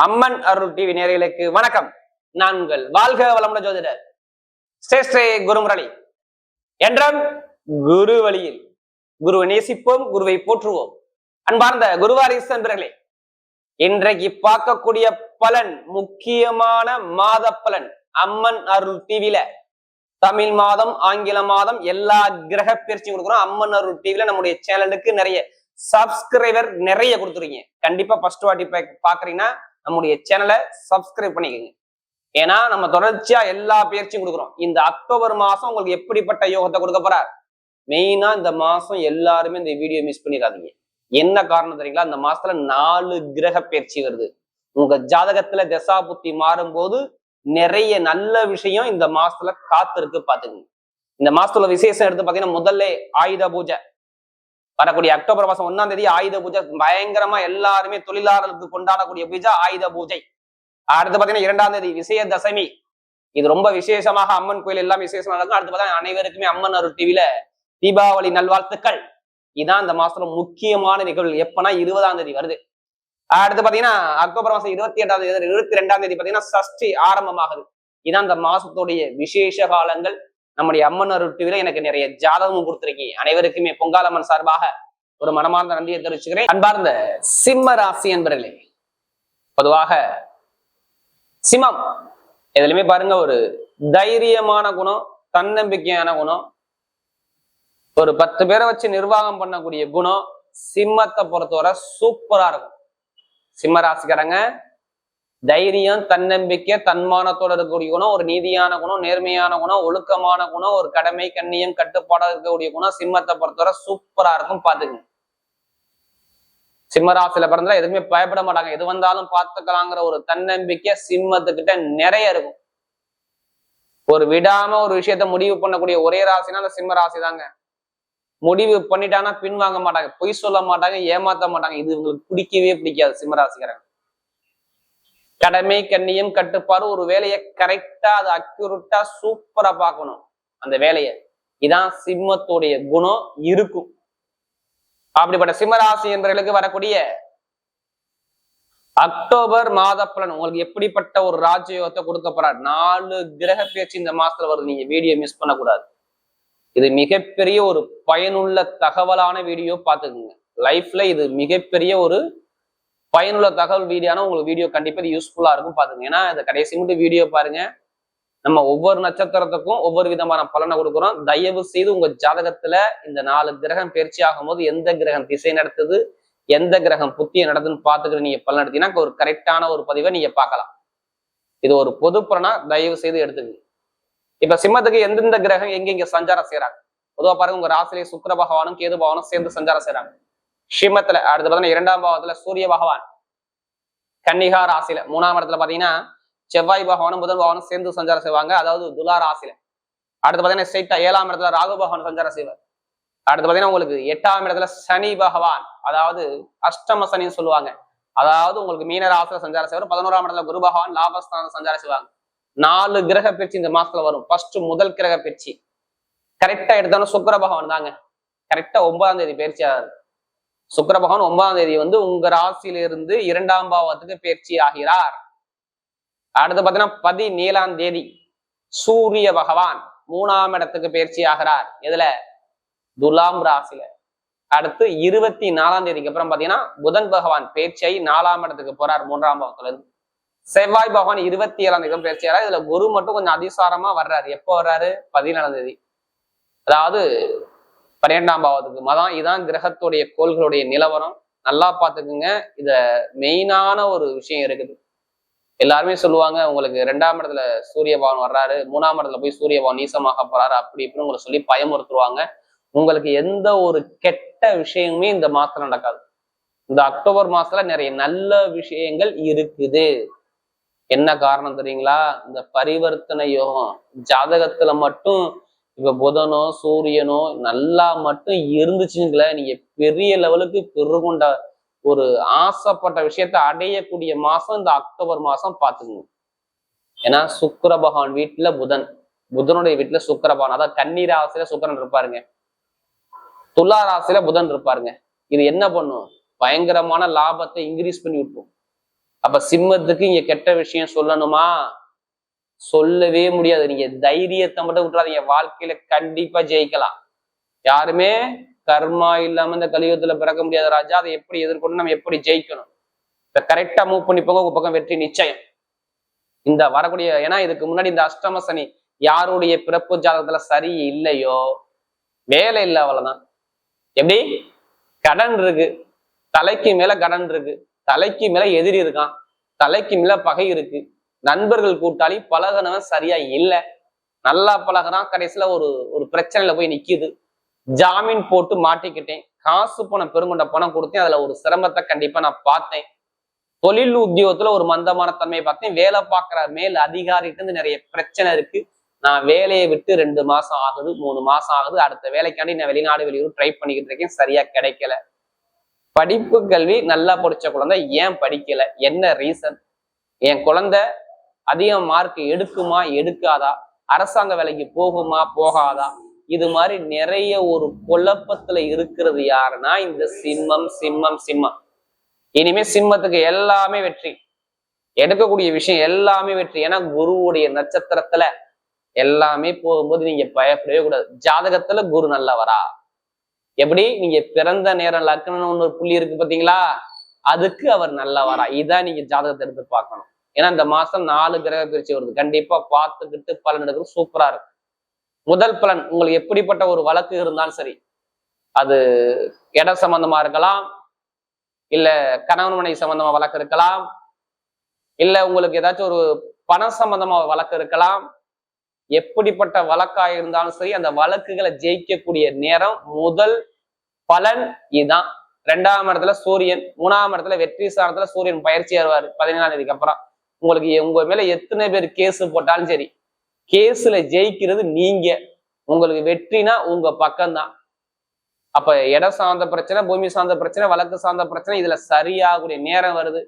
அம்மன் அருள் TV நேயர்களுக்கு வணக்கம். நான் உங்கள் வாழ்க வளமுடன் ஜோதிடர் ஸ்ரீ குருமுரளி. என்றும் குரு வழியில் குருவை நேசிப்போம், குருவை போற்றுவோம். அன்பார்ந்த குருவாரிசு நண்பர்களே, இன்றைக்கு பார்க்கக்கூடிய பலன் முக்கியமான மாத பலன். அம்மன் அருள் டிவில தமிழ் மாதம், ஆங்கில மாதம் எல்லா கிரக பயிற்சியும் கொடுக்குறோம். அம்மன் அருள் டிவில நம்முடைய சேனலுக்கு நிறைய சப்ஸ்கிரைபர் நிறைய கொடுத்துருக்கீங்க. கண்டிப்பா ஃபர்ஸ்ட் வாட்டி பாக்குறீங்கன்னா நம்முடைய சேனலை சப்ஸ்கிரைப் பண்ணிக்கோங்க. ஏன்னா நம்ம தொடர்ச்சியா எல்லா பயிற்சியும் கொடுக்குறோம். இந்த அக்டோபர் மாசம் உங்களுக்கு எப்படிப்பட்ட யோகத்தை கொடுக்க போறார்? மெயினா இந்த மாசம் எல்லாருமே இந்த வீடியோ மிஸ் பண்ணிடாதீங்க. என்ன காரணம் தெரியுங்களா? இந்த மாசத்துல 4 கிரக பயிற்சி வருது. உங்க ஜாதகத்துல தசா புத்தி மாறும் போது நிறைய நல்ல விஷயம் இந்த மாசத்துல காத்திருக்கு. பாத்துக்கங்க. இந்த மாசத்துல விசேஷம் எடுத்து பாத்தீங்கன்னா முதல்ல ஆயுத பூஜை வரக்கூடிய அக்டோபர் மாசம் 1ஆம் தேதி ஆயுத பூஜை பயங்கரமா எல்லாருமே தொழிலாளர்களுக்கு கொண்டாடக்கூடிய பூஜை ஆயுத பூஜை. அடுத்து பாத்தீங்கன்னா 2ஆம் தேதி விஜயதசமி. இது ரொம்ப விசேஷமாக அம்மன் கோயில் எல்லாம் விசேஷமா நடக்கும். அடுத்து பார்த்தீங்கன்னா அனைவருக்குமே அம்மன் அருள் டிவில தீபாவளி நல்வாழ்த்துக்கள். இதான் இந்த மாசத்துல முக்கியமான நிகழ்வு. எப்பனா 20ஆம் தேதி வருது. அடுத்து பாத்தீங்கன்னா அக்டோபர் மாசம் 28ஆம் தேதி 22ஆம் தேதி பாத்தீங்கன்னா சஷ்டி ஆரம்பமாகுது. இதான் இந்த மாசத்துடைய விசேஷ காலங்கள். நம்முடைய அம்மன் அருள் டிவில எனக்கு நிறைய ஜாதகமும் கொடுத்திருக்கீங்க. அனைவருக்குமே பொங்காலம்மன் சார்பாக ஒரு மனமார்ந்த நன்றியை தெரிவிச்சுக்கிறேன். அன்பார்ந்த சிம்ம ராசி என்பர்களே, பொதுவாக சிம்மம் எதுலையுமே பாருங்க, ஒரு தைரியமான குணம், தன்னம்பிக்கையான குணம், ஒரு 10 பேரை வச்சு நிர்வாகம் பண்ணக்கூடிய குணம் சிம்மத்தை பொறுத்தவரை சூப்பரா இருக்கும். சிம்ம ராசிக்காரங்க தைரியம், தன்னம்பிக்கை, தன்மானத்தோட இருக்கக்கூடிய குணம், ஒரு நீதியான குணம், நேர்மையான குணம், ஒழுக்கமான குணம், ஒரு கடமை, கண்ணியம், கட்டுப்பாடாக இருக்கக்கூடிய குணம் சிம்மத்தை பொறுத்தவரை சூப்பரா இருக்கும். பாத்துக்குங்க. சிம்மராசியில பிறந்தா எதுவுமே பயப்பட மாட்டாங்க. எது வந்தாலும் பார்த்துக்கலாங்கிற ஒரு தன்னம்பிக்கை சிம்மத்துக்கிட்ட நிறைய இருக்கும். ஒரு விடாம ஒரு விஷயத்த முடிவு பண்ணக்கூடிய ஒரே ராசினா அந்த சிம்ம ராசி தாங்க. முடிவு பண்ணிட்டாங்கன்னா பின்வாங்க மாட்டாங்க, பொய் சொல்ல மாட்டாங்க, ஏமாத்த மாட்டாங்க. இது உங்களுக்கு பிடிக்கவே பிடிக்காது சிம்மராசிக்காரங்க. கடமை, கண்ணியம், கட்டுப்பாடு, ஒரு வேலையை கரெக்டா அது அக்யூரேட்டா சூப்பரா பார்க்கணும் அந்த வேலையை. இதான் சிம்மத்துடைய குணம் இருக்கும். அப்படிப்பட்ட சிம்மராசி என்பவர்களுக்கு வரக்கூடிய அக்டோபர் மாத பலன் உங்களுக்கு எப்படிப்பட்ட ஒரு ராஜயோகத்தை கொடுக்க போறார்? 4 கிரக பேச்சு இந்த மாசத்துல வருது. நீங்க வீடியோ மிஸ் பண்ணக்கூடாது. இது மிகப்பெரிய ஒரு பயனுள்ள தகவலான வீடியோ. பார்த்துக்குங்க. லைஃப்ல இது மிகப்பெரிய ஒரு பயனுள்ள தகவல் வீடியோனா உங்களுக்கு வீடியோ கண்டிப்பா இது யூஸ்ஃபுல்லா இருக்கும். பாத்துங்க. ஏன்னா இந்த கடைசி மட்டும் வீடியோ பாருங்க. நம்ம ஒவ்வொரு நட்சத்திரத்துக்கும் ஒவ்வொரு விதமான பலனை கொடுக்குறோம். தயவு செய்து உங்க ஜாதகத்துல இந்த 4 கிரகம் பயிற்சி ஆகும் போது எந்த கிரகம் திசை நடத்துது, எந்த கிரகம் புத்திய நடத்துன்னு பாத்துக்கிட்டு நீங்க பலன் எடுத்தீங்கன்னா ஒரு கரெக்டான ஒரு பதிவை நீங்க பார்க்கலாம். இது ஒரு பொது பலனா தயவு செய்து எடுத்துக்கங்க. இப்ப சிம்மத்துக்கு எந்தெந்த கிரகம் எங்கெங்க சஞ்சாரம் செய்யறாங்க? பொதுவா பாருங்க, உங்க ராசிலேயே சுக்கிர பகவானும் கேது பகவானும் சேர்ந்து சஞ்சாரம் செய்யறாங்க. சிம்மத்துல. அடுத்து பாத்தீங்கன்னா 2ஆம் பாவத்துல சூரிய பகவான், கன்னிகா ராசியில 3ஆம் இடத்துல பாத்தீங்கன்னா செவ்வாய் பகவானும் புதன் பகவானும் சேர்ந்து சஞ்சாரம் செய்வாங்க. அதாவது துலா ராசியில. அடுத்து பாத்தீங்கன்னா ஸ்ட்ரைட்டா 7ஆம் இடத்துல ராகு பகவான் சஞ்சாரம் செய்வார். அடுத்து பாத்தீங்கன்னா உங்களுக்கு 8ஆம் இடத்துல சனி பகவான், அதாவது அஷ்டம சனின்னு சொல்லுவாங்க. அதாவது உங்களுக்கு மீன ராசியில சஞ்சாரம் செய்வார். 11ஆம் இடத்துல குரு பகவான் லாபஸ்தானம் சஞ்சாரம் செய்வாங்க. 4 கிரக பயிற்சி இந்த மாசத்துல வரும். ஃபர்ஸ்ட் முதல் கிரக பயிற்சி கரெக்டா எடுத்தோம்னா சுக்கிர பகவான் தாங்க. கரெக்டா 9ஆம் தேதி பயிற்சி ஆகுது. சுக்கிர பகவான் 9ஆம் தேதி உங்க ராசியிலிருந்து 2ஆம் பாவத்துக்கு பயிற்சி ஆகிறார். அடுத்து பாத்தீங்கன்னா 17ஆம் தேதி சூரிய பகவான் 3ஆம் இடத்துக்கு பயிற்சி ஆகிறார். எதுல? துலாம் ராசியில. அடுத்து 24ஆம் தேதிக்கு அப்புறம் பாத்தீங்கன்னா புதன் பகவான் பயிற்சியாகி 4ஆம் இடத்துக்கு போறார் 3ஆம் பாவத்துல இருந்து. செவ்வாய் பகவான் 27ஆம் தேதி பயிற்சி ஆகிறார். இதுல குரு மட்டும் கொஞ்சம் அதிசாரமா வர்றாரு. எப்போ வர்றாரு? 14ஆம் தேதி. அதாவது 12ஆம் பாவத்துக்கு. இதான் கிரகத்துடைய கோள்களுடைய நிலவரம். நல்லா பாத்துக்குங்க. இத மெயினான ஒரு விஷயம் இருக்குது. எல்லாருமே சொல்லுவாங்க உங்களுக்கு 2ஆம் இடத்துல சூரிய பகவான் வர்றாரு, 3ஆம் இடத்துல போய் சூரிய பகவான் நீசமாக போறாரு, அப்படி இப்படின்னு உங்களை சொல்லி பயமுறுத்துருவாங்க. உங்களுக்கு எந்த ஒரு கெட்ட விஷயமுமே இந்த மாசத்துல நடக்காது. இந்த அக்டோபர் மாசத்துல நிறைய நல்ல விஷயங்கள் இருக்குது. என்ன காரணம் தெரியுங்களா? இந்த பரிவர்த்தனை யோகம் ஜாதகத்துல மட்டும் இப்ப புதனோ சூரியனோ நல்லா மட்டும் இருந்துச்சுங்களே, நீங்க பெரிய லெவலுக்கு பெருகொண்ட ஒரு ஆசைப்பட்ட விஷயத்த அடையக்கூடிய மாசம் இந்த அக்டோபர் மாசம் பாத்துக்கணும். ஏன்னா சுக்கிர பகவான் வீட்டுல புதன், புதனுடைய வீட்டுல சுக்கிர பகவான். அதாவது கன்னி ராசியில சுக்கிரன் இருப்பாருங்க, துலா ராசியில புதன் இருப்பாருங்க. இது என்ன பண்ணும்? பயங்கரமான லாபத்தை இன்க்ரீஸ் பண்ணி விட்டுரும். அப்ப சிம்மத்துக்கு இங்க கெட்ட விஷயம் சொல்லணுமா? சொல்லவே முடியாது. நீங்க தைரியத்தை மட்டும் விட்டுறாதீங்க, வாழ்க்கையில கண்டிப்பா ஜெயிக்கலாம். யாருமே கர்மா இல்லாம இந்த கலியுகத்துல பிறக்க முடியாத ராஜா. அதை எப்படி எதிர்கொண்டு நம்ம எப்படி ஜெயிக்கணும், இப்ப கரெக்டா மூவ் பண்ணி போங்க, உங்க பக்கம் வெற்றி நிச்சயம். இந்த வரக்கூடிய, ஏன்னா இதுக்கு முன்னாடி இந்த அஷ்டம சனி யாருடைய பிறப்பு ஜாதகத்துல சரி இல்லையோ வேலை இல்லை, அவ்வளவுதான். எப்படி கடன் இருக்கு, தலைக்கு மேல கடன் இருக்கு, தலைக்கு மேல எதிரி இருக்கான், தலைக்கு மேல பகை இருக்கு, நண்பர்கள் கூட்டாளி பழகினவன் சரியா இல்லை, நல்லா பழகுறான், கடைசியில ஒரு ஒரு பிரச்சனையில போய் நிக்குது, ஜாமீன் போட்டு மாட்டிக்கிட்டேன், காசு பணம் பெருங்கொண்ட பணம் கொடுத்தேன், அதுல ஒரு சிரமத்தை கண்டிப்பா நான் பார்த்தேன், தொழில் உத்தியோகத்துல ஒரு மந்தமான தன்மையை பார்த்தேன், வேலை பார்க்குற மேல் அதிகாரிட்டு இருந்து நிறைய பிரச்சனை இருக்கு, நான் வேலையை விட்டு 2 மாசம் ஆகுது, 3 மாசம் ஆகுது, அடுத்த வேலைக்காண்டி நான் வெளிநாடு வெளியூர் ட்ரை பண்ணிக்கிட்டு இருக்கேன், சரியா கிடைக்கல. படிப்பு கல்வி நல்லா படிச்ச குழந்தை ஏன் படிக்கல, என்ன ரீசன், என் குழந்தை அதிக மார்க் எடுக்குமா எடுக்காதா, அரசாங்க வேலைக்கு போகுமா போகாதா, இது மாதிரி நிறைய ஒரு குழப்பத்துல இருக்கிறது யாருன்னா இந்த சிம்மம் சிம்மம் சிம்மம். இனிமே சிம்மத்துக்கு எல்லாமே வெற்றி, எடுக்கக்கூடிய விஷயம் எல்லாமே வெற்றி. ஏன்னா குருவுடைய நட்சத்திரத்துல எல்லாமே போகும்போது நீங்க பயப்படவே கூடாது. ஜாதகத்துல குரு நல்லவரா, எப்படி நீங்க பிறந்த நேரம் லக்னம்னு ஒரு புள்ளி இருக்கு பாத்தீங்களா, அதுக்கு அவர் நல்லவரா, இதான் நீங்க ஜாதகத்தை எடுத்து பார்க்கணும். ஏன்னா இந்த மாசம் 4 கிரக பயிற்சி வருது, கண்டிப்பா பார்த்துக்கிட்டு பலன் எடுக்கிறது சூப்பரா இருக்கு. முதல் பலன், உங்களுக்கு எப்படிப்பட்ட ஒரு வழக்கு இருந்தாலும் சரி, அது இட சம்பந்தமா இருக்கலாம், இல்ல கணவன் மனைவி சம்பந்தமா வழக்கு இருக்கலாம், இல்ல உங்களுக்கு ஏதாச்சும் ஒரு பண சம்பந்தமா வழக்கு இருக்கலாம், எப்படிப்பட்ட வழக்கா இருந்தாலும் சரி அந்த வழக்குகளை ஜெயிக்கக்கூடிய நேரம் முதல் பலன் இதுதான். 2ஆம் இடத்துல சூரியன், 3ஆம் இடத்துல வெற்றி ஸ்தானத்துல சூரியன் பயிற்சி ஆவாரு 17ஆம் தேதிக்கு அப்புறம். உங்களுக்கு உங்க மேல எத்தனை பேர் கேஸ் போட்டாலும் சரி, கேஸ்ல ஜெயிக்கிறது நீங்க, உங்களுக்கு வெற்றினா உங்க பக்கம்தான். அப்ப இடம் சார்ந்த பிரச்சனை, பூமி சார்ந்த பிரச்சனை, வழக்கு சார்ந்த பிரச்சனை, இதுல சரியாகக்கூடிய நேரம் வருது.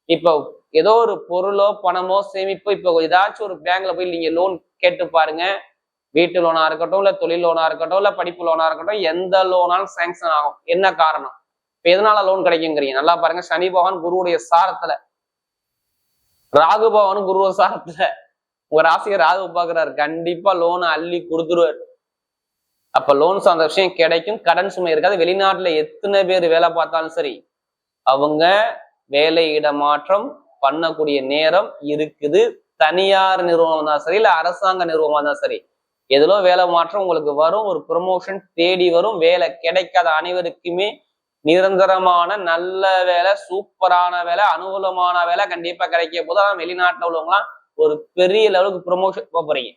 இப்போ ஏதோ ஒரு பொருளோ பணமோ சேமிப்போ, இப்போ ஏதாச்சும் ஒரு பேங்க்ல போய் நீங்க லோன் கேட்டு பாருங்க, வீட்டு லோனா இருக்கட்டும், இல்ல தொழில் லோனா இருக்கட்டும், இல்ல படிப்பு லோனா இருக்கட்டும், எந்த லோனாலும் சாங்ஷன் ஆகும். என்ன காரணம், இப்ப எதனால லோன் கிடைக்குங்கிறீங்க, நல்லா பாருங்க. சனி பகவான் குருவுடைய சாரத்துல, ராகு பகவான் குருவோட சாரத்துல, உங்க ராசியை ராகு பாக்குறாரு, கண்டிப்பா லோனை அள்ளி கொடுத்துருவாரு. அப்ப லோன் சார்ந்த விஷயம் கிடைக்கும், கடன் சுமை இருக்காது. வெளிநாட்டுல எத்தனை பேர் வேலை பார்த்தாலும் சரி, அவங்க வேலை இடமாற்றம் பண்ணக்கூடிய நேரம் இருக்குது. தனியார் நிறுவனம் தான் சரி, இல்ல அரசாங்க நிறுவனம் தான் சரி, எதுலோ வேலை மாற்றம் உங்களுக்கு வரும், ஒரு ப்ரொமோஷன் தேடி வரும். வேலை கிடைக்காத அனைவருக்குமே நிரந்தரமான நல்ல வேலை, சூப்பரான வேலை, அனுகூலமான வேலை கண்டிப்பா கிடைக்க போது. அதான் வெளிநாட்டுல உள்ளவங்களாம் ஒரு பெரிய லெவலுக்கு ப்ரொமோஷன் போறீங்க.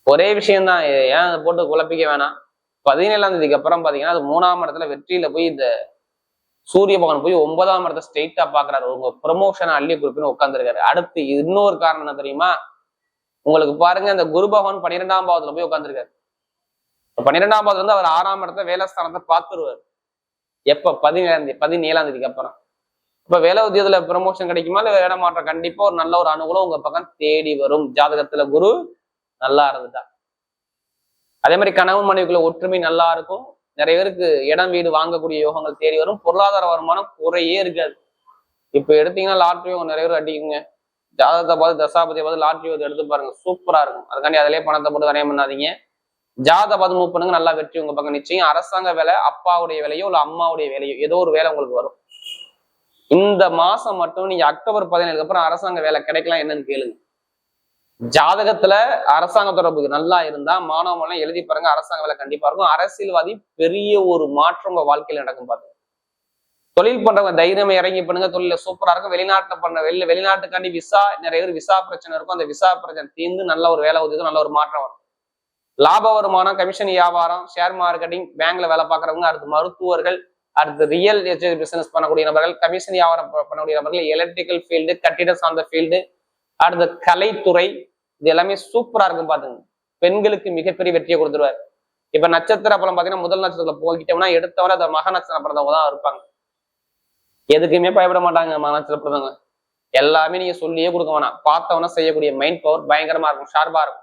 ஒரே விஷயம்தான், ஏன் அதை போட்டு குழப்பிக்க வேணாம். 17ஆம் தேதிக்கு அப்புறம் பாத்தீங்கன்னா அது 3ஆம் இடத்துல வெற்றியில போய் இந்த சூரிய பகவான் போய் 9ஆம் இடத்த ஸ்ட்ரெயிட்டா பாக்குறாரு, உங்க ப்ரொமோஷனை அள்ளி கொடுப்புன்னு உட்காந்துருக்காரு. அடுத்து இன்னொரு காரணம் என்ன தெரியுமா, உங்களுக்கு பாருங்க, இந்த குரு பகவான் 12ஆம் பாவத்துல போய் உட்காந்துருக்காரு. 12ஆம் பாவத்துல இருந்து அவர் 6ஆம் இடத்த வேலைஸ்தானத்தை பார்த்துருவார். எப்ப 17ஆம் தேதிக்கு அப்புறம். இப்ப வேலை உத்தியோகத்துல ப்ரமோஷன் கிடைக்குமா, இல்ல இடம் மாற்றம், கண்டிப்பா ஒரு நல்ல ஒரு அனுகூலம் உங்க பக்கம் தேடி வரும். ஜாதகத்துல குரு நல்லா இருந்துட்டா. அதே மாதிரி கணவன் மனைவிக்குள்ள ஒற்றுமை நல்லா இருக்கும். நிறைய பேருக்கு இடம் வீடு வாங்கக்கூடிய யோகங்கள் தேடி வரும். பொருளாதார வருமானம் குறையே இருக்காது. இப்ப எடுத்தீங்கன்னா லாட்ரியோ நிறைய பேர் அடிக்குங்க. ஜாதகத்தை பார்த்து தசாபதியை பார்த்து லாட்ரி எடுத்து பாருங்க, சூப்பரா இருக்கும். அதுக்காண்டி அதிலே பணத்தை போட்டு வரைய பண்ணாதீங்க. ஜாதகத்தை பார்த்து மூவ் பண்ணுங்க, நல்லா வெற்றி உங்க பக்கம் நிச்சயம். அரசாங்க வேலை, அப்பாவுடைய வேலையோ இல்ல அம்மாவுடைய வேலையோ ஏதோ ஒரு வேலை உங்களுக்கு வரும். இந்த மாசம் மட்டும் நீங்க அக்டோபர் 17க்கு அப்புறம் அரசாங்க வேலை கிடைக்கலாம் என்னன்னு கேளுங்க. ஜாதகத்துல அரசாங்க தொடர்பு நல்லா இருந்தா மாணவர்கள் எழுதி பாருங்க, அரசாங்க வேலை கண்டிப்பா இருக்கும். அரசியல்வாதி பெரிய ஒரு மாற்றம் உங்க வாழ்க்கையில நடக்கும். பாருங்க, தொழில் பண்றவங்க தைரியமா இறங்கி பண்ணுங்க, தொழில சூப்பரா இருக்கும். வெளிநாட்டுல பண்ண வெளிநாட்டுக்காண்டி விசா, நிறைய பேர் விசா பிரச்சனை இருக்கும், அந்த விசா பிரச்சனை தீர்ந்து நல்ல ஒரு வேலை உதவி, நல்ல ஒரு மாற்றம் வரும். லாப வருமானம், கமிஷன் வியாபாரம், ஷேர் மார்க்கெட்டிங், பேங்க்ல வேலை பார்க்கறவங்க, அடுத்து மருத்துவர்கள், அடுத்து ரியல் எஸ்டேட் பிசினஸ் பண்ணக்கூடிய நபர்கள், கமிஷன் வியாபாரம் பண்ணக்கூடிய நபர்கள், எலக்ட்ரிக்கல் ஃபீல்டு, கட்டிட சார்ந்த ஃபீல்டு, அடுத்த கலைத்துறை, இது எல்லாமே சூப்பரா இருக்கும். பாத்துங்க, பெண்களுக்கு மிகப்பெரிய வெற்றியை கொடுத்துருவாரு. இப்ப நட்சத்திர பலம் பாத்தீங்கன்னா முதல் நட்சத்திரத்துல போய்கிட்டோம்னா எடுத்தவரை அந்த மக நட்சத்திர பிறந்தவங்க தான் இருப்பாங்க. எதுக்குமே பயப்பட மாட்டாங்க மக நட்சத்திர பிறந்தவங்க. எல்லாமே நீங்க சொல்லியே கொடுக்க வேணாம், பார்த்தவனா செய்யக்கூடிய மைண்ட் பவர் பயங்கரமா இருக்கும், ஷார்ப்பா இருக்கும்.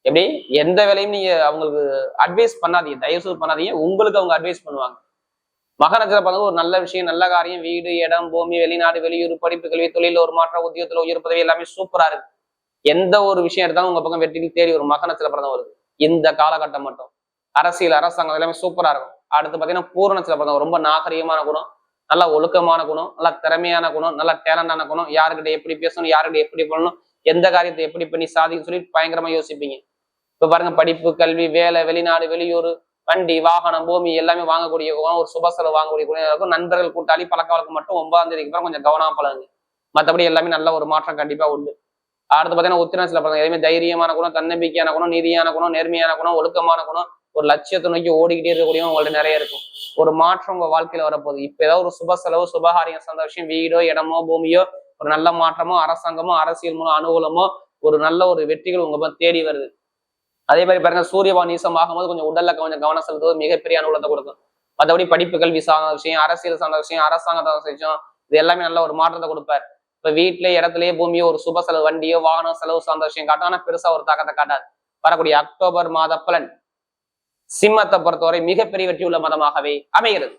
எப்படி எந்த வேலையும் நீங்க அவங்களுக்கு அட்வைஸ் பண்ணாதீங்க, தயவு செய்து பண்ணாதீங்க, உங்களுக்கு அவங்க அட்வைஸ் பண்ணுவாங்க. மக நட்சத்திரம் பிறந்தவங்க ஒரு நல்ல விஷயம், நல்ல காரியம், வீடு, இடம், பூமி, வெளிநாடு, வெளியூர், படிப்பு, கல்வி, தொழில ஒரு மாற்றம், உத்தியோகத்துல உயர் பதவி, எல்லாமே சூப்பரா இருக்கு. எந்த ஒரு விஷயம் எடுத்தாலும் உங்க பக்கம் வெற்றி தேடி ஒரு மக நட்சத்திரம் பிறந்தவருக்கு இந்த காலகட்டம் மட்டும் அரசியல், அரசாங்கம் எல்லாமே சூப்பரா இருக்கும். அடுத்து பாத்தீங்கன்னா பூர நட்சத்திரம் பிறந்தவங்க ரொம்ப நாகரிகமான குணம், நல்ல ஒழுக்கமான குணம், நல்ல திறமையான குணம், நல்ல டேலண்டான குணம், யாருக்கிட்ட எப்படி பேசணும், யாருக்கிட்ட எப்படி பண்ணணும், எந்த காரியத்தை எப்படி பண்ணி சாதிக்க சொல்லி பயங்கரமா யோசிப்பீங்க. இப்ப பாருங்க, படிப்பு, கல்வி, வேலை, வெளிநாடு, வெளியூர், வண்டி, வாகனம், பூமி எல்லாமே வாங்கக்கூடிய குணம், ஒரு சுப செலவு வாங்கக்கூடிய குணம் இருக்கும். நண்பர்கள், கூட்டாளி, பழக்க வழக்கம் மட்டும் 9ஆம் தேதிக்கு அப்புறம் கொஞ்சம் கவனமா பழகுங்க. மற்றபடி எல்லாமே நல்ல ஒரு மாற்றம் கண்டிப்பா உண்டு. அடுத்து பாத்தீங்கன்னா உத்திரத்துல பிறந்த எதுவுமே தைரியமான குணம், தன்னம்பிக்கையான குணம், நீதியான குணம், நேர்மையான குணம், ஒழுக்கமான குணம், ஒரு லட்சியத்தை நோக்கி ஓடிக்கிட்டே இருக்கக்கூடிய உங்கள்ட்ட நிறைய இருக்கும். ஒரு மாற்றம் உங்க வாழ்க்கையில வரப்போகுது. இப்ப ஏதாவது ஒரு சுப செலவு, சுபகாரியம் சார்ந்த விஷயம், வீடோ, இடமோ, பூமியோ, ஒரு நல்ல மாற்றமோ, அரசாங்கமோ, அரசியல் மூலம் அனுகூலமோ, ஒரு நல்ல ஒரு வெற்றிகள் உங்க தேடி வருது. அதே மாதிரி பாருங்க, சூரியவான் நீசமாகும் போது கொஞ்சம் உடல்ல கொஞ்சம் கவனம் செலுத்துவது மிகப்பெரிய அனுகூலத்தை கொடுக்கும். மற்றபடி படிப்பு, கல்வி சார்ந்த விஷயம், அரசியல் சார்ந்த விஷயம், அரசாங்க சார்ந்த விஷயம், இது எல்லாமே நல்ல ஒரு மாற்றத்தை கொடுப்பார். இப்ப வீட்டிலே, இடத்துலயே, பூமியோ, ஒரு சுப செலவு, வண்டியோ, வாகனம் செலவு சார்ந்த விஷயம் காட்டும். ஆனா பெருசா ஒரு தாக்கத்தை காட்டாது. வரக்கூடிய அக்டோபர் மாத பலன் சிம்மத்தை பொறுத்தவரை மிகப்பெரிய வெற்றி உள்ள மதமாகவே அமைகிறது.